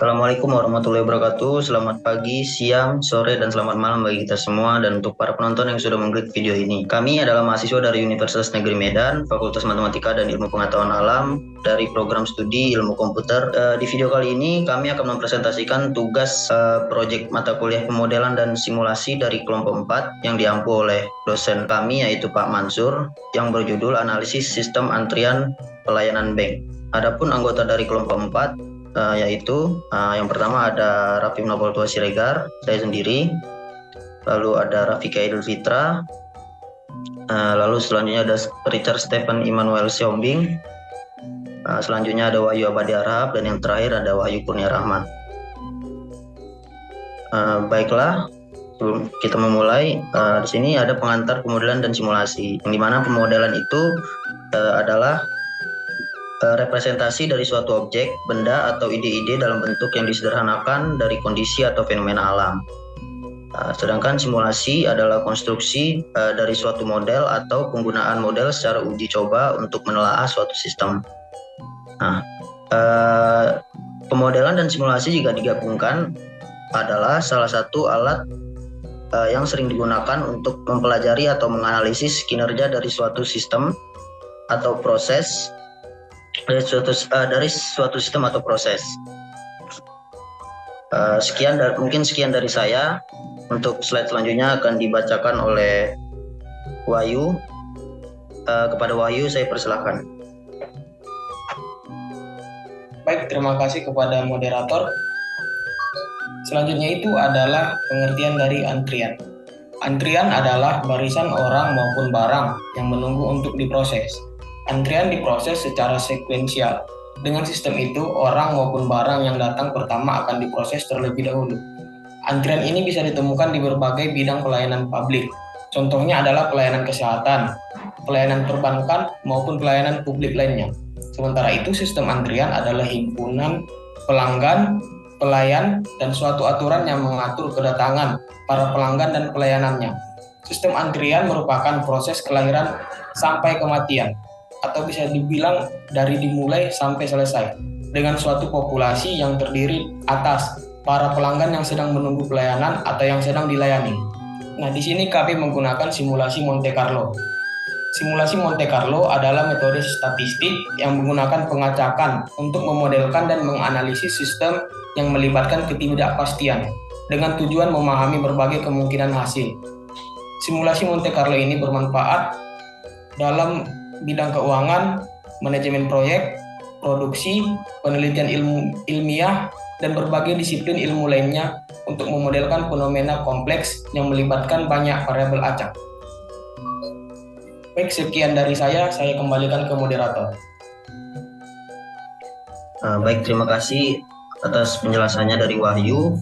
Assalamualaikum warahmatullahi wabarakatuh. Selamat pagi, siang, sore, dan selamat malam bagi kita semua dan untuk para penonton yang sudah mengklik video ini. Kami adalah mahasiswa dari Universitas Negeri Medan, Fakultas Matematika dan Ilmu Pengetahuan Alam dari program studi Ilmu Komputer. Di video kali ini kami akan mempresentasikan tugas proyek mata kuliah pemodelan dan simulasi dari kelompok 4 yang diampu oleh dosen kami yaitu Pak Mansur yang berjudul Analisis Sistem Antrian Pelayanan Bank. Adapun anggota dari kelompok 4 yaitu yang pertama ada Raffi Nopal Tua Siregar, saya sendiri, lalu ada Rafika Idul Fitra, lalu selanjutnya ada Richard Stephen Immanuel Siombing, selanjutnya ada Wahyu Abadi Arhab, dan yang terakhir ada Wahyu Kurnia Rahman. Baiklah, sebelum kita memulai, di sini ada pengantar pemodelan dan simulasi, yang dimana pemodelan itu adalah representasi dari suatu objek, benda, atau ide-ide dalam bentuk yang disederhanakan dari kondisi atau fenomena alam. Sedangkan simulasi adalah konstruksi dari suatu model atau penggunaan model secara uji coba untuk menelaah suatu sistem. Pemodelan dan simulasi jika digabungkan adalah salah satu alat yang sering digunakan untuk mempelajari atau menganalisis kinerja dari suatu sistem atau proses dari suatu sistem atau proses. Mungkin sekian dari saya. Untuk slide selanjutnya akan dibacakan oleh Wahyu. Kepada Wahyu saya persilahkan. Baik, terima kasih kepada moderator. Selanjutnya itu adalah pengertian dari antrian. Antrian adalah barisan orang maupun barang yang menunggu untuk diproses. Antrian diproses secara sekuensial. Dengan sistem itu, orang maupun barang yang datang pertama akan diproses terlebih dahulu. Antrian ini bisa ditemukan di berbagai bidang pelayanan publik. Contohnya adalah pelayanan kesehatan, pelayanan perbankan, maupun pelayanan publik lainnya. Sementara itu, sistem antrian adalah himpunan pelanggan, pelayan, dan suatu aturan yang mengatur kedatangan para pelanggan dan pelayanannya. Sistem antrian merupakan proses kelahiran sampai kematian, atau bisa dibilang dari dimulai sampai selesai, dengan suatu populasi yang terdiri atas para pelanggan yang sedang menunggu pelayanan atau yang sedang dilayani. Nah, di sini kami menggunakan simulasi Monte Carlo. Simulasi Monte Carlo adalah metode statistik yang menggunakan pengacakan untuk memodelkan dan menganalisis sistem yang melibatkan ketidakpastian dengan tujuan memahami berbagai kemungkinan hasil. Simulasi Monte Carlo ini bermanfaat dalam bidang keuangan, manajemen proyek, produksi, penelitian ilmiah, dan berbagai disiplin ilmu lainnya untuk memodelkan fenomena kompleks yang melibatkan banyak variabel acak. Baik, sekian dari saya kembalikan ke moderator. Baik, terima kasih atas penjelasannya dari Wahyu.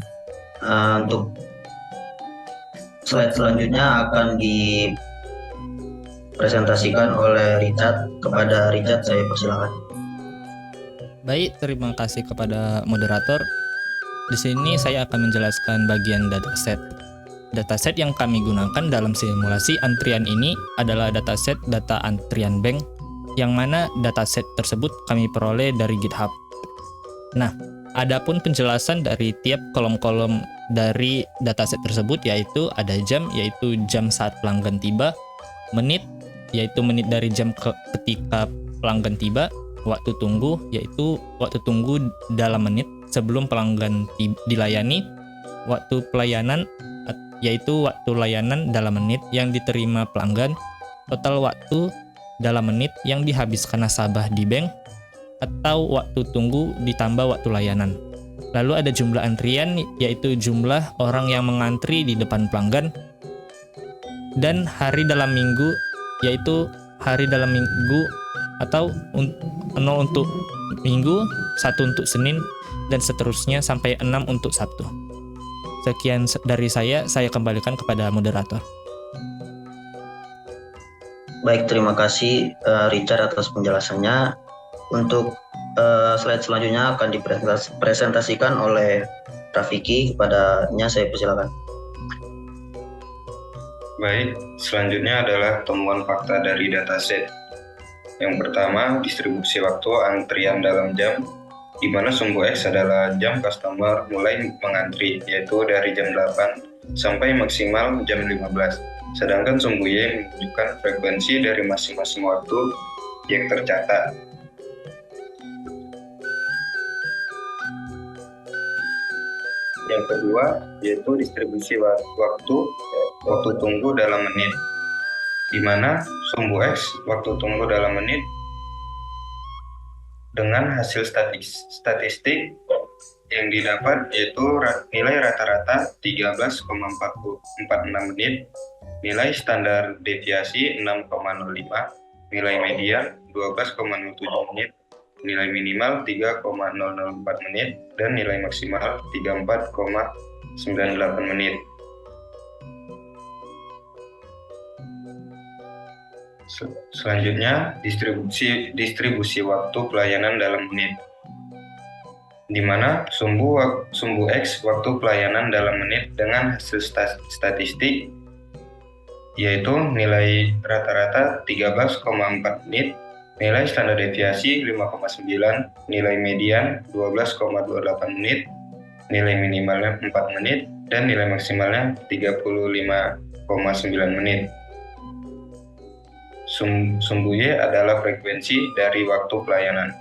Untuk slide selanjutnya akan dipresentasikan oleh Richard. Kepada Richard saya persilakan. Baik, terima kasih kepada moderator. Di sini saya akan menjelaskan bagian dataset. Dataset yang kami gunakan dalam simulasi antrian ini adalah dataset data antrian bank, yang mana dataset tersebut kami peroleh dari GitHub. Nah, adapun penjelasan dari tiap kolom-kolom dari dataset tersebut yaitu ada jam, yaitu jam saat pelanggan tiba, menit, yaitu menit dari jam ketika pelanggan tiba, waktu tunggu, yaitu waktu tunggu dalam menit sebelum pelanggan dilayani, waktu pelayanan, yaitu waktu layanan dalam menit yang diterima pelanggan, total waktu dalam menit yang dihabiskan nasabah di bank, atau waktu tunggu ditambah waktu layanan. Lalu ada jumlah antrian, yaitu jumlah orang yang mengantri di depan pelanggan, dan hari dalam minggu, yaitu hari dalam minggu atau 0 untuk minggu, 1 untuk Senin, dan seterusnya sampai 6 untuk Sabtu. Sekian dari saya kembalikan kepada moderator. Baik, terima kasih Richard atas penjelasannya. Untuk slide selanjutnya akan dipresentasikan oleh Rafiki. Kepadanya saya persilakan. Baik, selanjutnya adalah temuan fakta dari dataset. Yang pertama, distribusi waktu antrian dalam jam, di mana sumbu X adalah jam customer mulai mengantri, yaitu dari jam 8 sampai maksimal jam 15. Sedangkan sumbu Y menunjukkan frekuensi dari masing-masing waktu yang tercatat. Yang kedua, yaitu distribusi waktu tunggu dalam menit, di mana sumbu X waktu tunggu dalam menit dengan hasil statistik yang didapat yaitu nilai rata-rata 13,46 menit, nilai standar deviasi 6,05, nilai median 12,07 menit, nilai minimal 3,004 menit, dan nilai maksimal 34,98 menit. Selanjutnya, distribusi waktu pelayanan dalam menit, di mana sumbu X waktu pelayanan dalam menit dengan hasil statistik yaitu nilai rata-rata 13,4 menit, nilai standar deviasi 5,9, nilai median 12,28 menit, nilai minimalnya 4 menit, dan nilai maksimalnya 35,9 menit. Sumbu Y adalah frekuensi dari waktu pelayanan.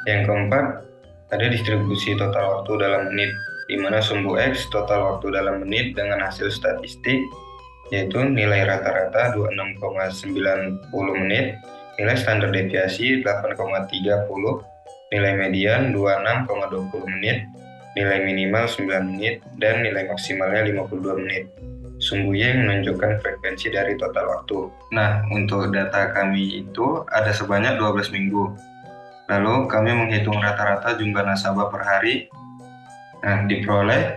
Yang keempat, ada distribusi total waktu dalam menit, di mana sumbu X total waktu dalam menit dengan hasil statistik yaitu nilai rata-rata 26,90 menit, nilai standar deviasi 8,30, nilai median 26,20 menit, nilai minimal 9 menit, dan nilai maksimalnya 52 menit. Sumbu Y menunjukkan frekuensi dari total waktu. Nah, untuk data kami itu ada sebanyak 12 minggu. Lalu kami menghitung rata-rata jumlah nasabah per hari. Nah, diperoleh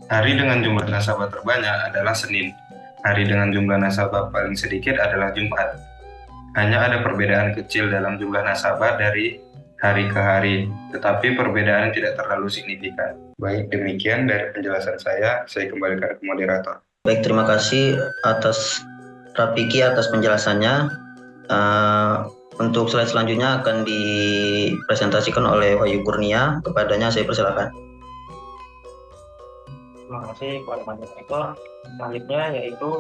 hari dengan jumlah nasabah terbanyak adalah Senin. Hari dengan jumlah nasabah paling sedikit adalah Jumat. Hanya ada perbedaan kecil dalam jumlah nasabah dari hari ke hari, tetapi perbedaan tidak terlalu signifikan. Baik, demikian dari penjelasan saya kembalikan ke moderator. Baik, terima kasih atas Rafiki atas penjelasannya. Untuk slide selanjutnya akan dipresentasikan oleh Wahyu Kurnia. Kepadanya saya persilakan. Terima kasih kepada moderator. Selanjutnya yaitu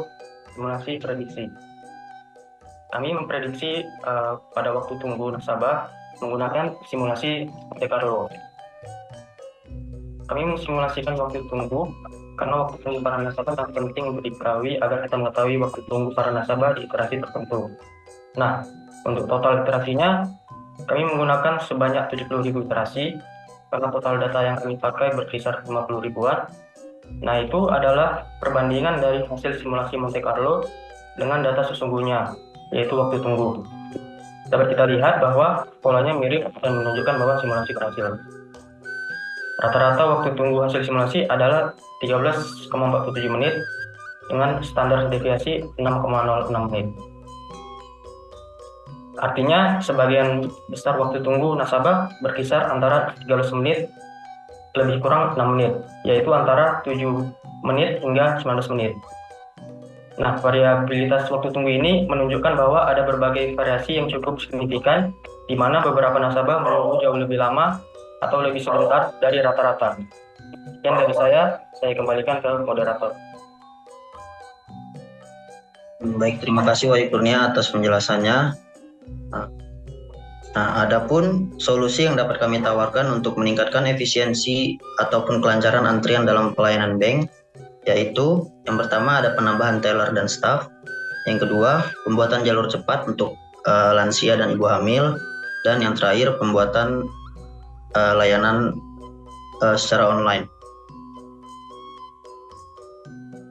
simulasi prediksi. Kami memprediksi pada waktu tunggu nasabah menggunakan simulasi Monte Carlo. Kami mensimulasikan waktu tunggu karena waktu tunggu para nasabah sangat penting untuk diketahui agar kita mengetahui waktu tunggu para nasabah di iterasi tertentu. Nah, untuk total iterasinya, kami menggunakan sebanyak 70.000 iterasi karena total data yang kami pakai berkisar 50 ribuan. Nah, itu adalah perbandingan dari hasil simulasi Monte Carlo dengan data sesungguhnya, yaitu waktu tunggu. Dapat kita lihat bahwa polanya mirip dan menunjukkan bahwa simulasi berhasil. Rata-rata waktu tunggu hasil simulasi adalah 13,47 menit dengan standar deviasi 6,06 menit. Artinya, sebagian besar waktu tunggu nasabah berkisar antara 13 menit lebih kurang 6 menit, yaitu antara 7 menit hingga 19 menit. Nah, variabilitas waktu tunggu ini menunjukkan bahwa ada berbagai variasi yang cukup signifikan, di mana beberapa nasabah menunggu jauh lebih lama atau lebih sebentar dari rata-rata. Sekian dari saya kembalikan ke moderator. Baik, terima kasih Wahyu Kurnia atas penjelasannya. Nah, adapun solusi yang dapat kami tawarkan untuk meningkatkan efisiensi ataupun kelancaran antrian dalam pelayanan bank, yaitu yang pertama ada penambahan teller dan staff, yang kedua pembuatan jalur cepat untuk lansia dan ibu hamil, dan yang terakhir pembuatan layanan secara online.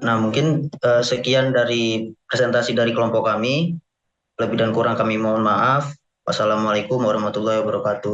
Nah, mungkin sekian dari presentasi dari kelompok kami. Lebih dan kurang kami mohon maaf. Wassalamualaikum warahmatullahi wabarakatuh.